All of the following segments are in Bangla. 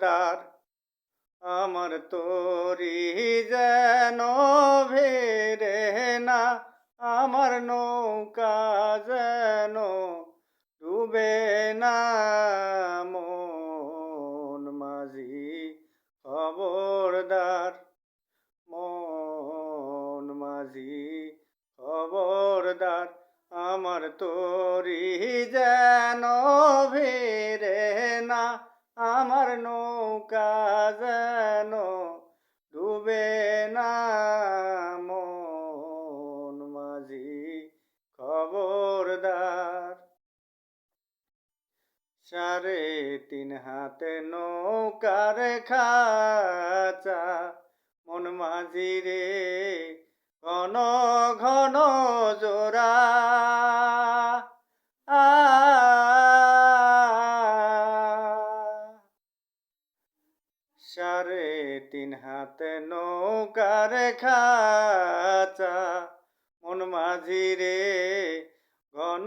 খবরদার আমার তরি যেন ভেরে না, আমার নৌকা যেন ডুবে না। মন মাঝি খবরদার, মন মাঝি খবরদার আমার তরি যেন ভিড়ে না, আমার নৌকা যেন ডুবে না। মন মাঝি খবরদার। 3.5 হাতে নৌকার খাঁচা, মন মাঝি রে ঘন ঘন জোড়া। 3.5 হাতে নৌকার খাঁচা, মন মাঝি রে ঘন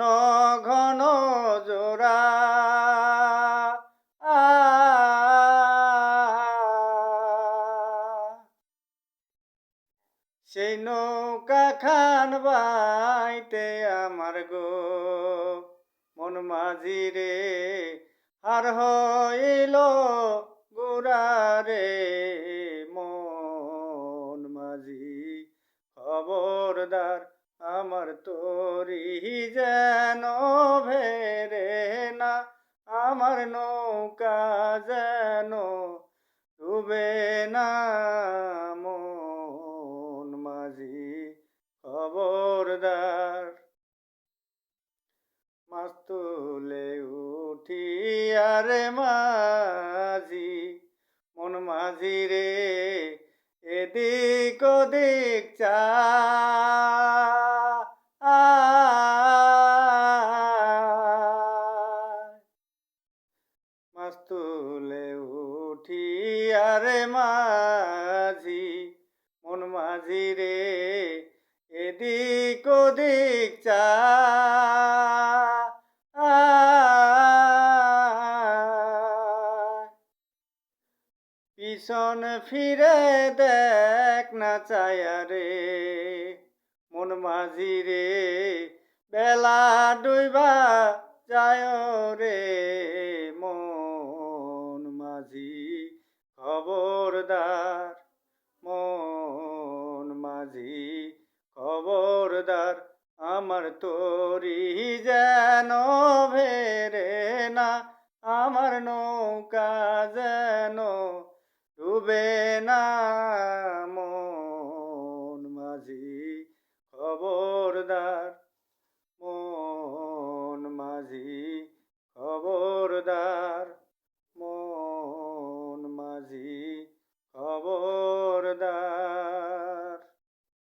ঘন জোড়া। সেই নৌকা খান বাইতে আমার গো মন মাঝি রে আর হইল গুড়া রে। মন মাঝি খবরদার আমার তরি যেন ভেরে না, আমার নৌকা যেন ডুবে না। মন মাঝি খবরদার। মাছ তুলে উঠি আরে মাঝি, মন মাঝি রে এদিক ওদিক চা। মাছ তুলে উঠি আরে মাঝি, মন মাঝি রে এদিক ওদিক চা। পিছন ফিরে দেখ না চায়া রে মন মাঝি রে বেলা ডুইবা যায় রে। মন মাঝি খবরদার, মন মাঝি খবরদার আমার তরি যেন ভেরে না, আমার নৌকা যেন ডুবে না।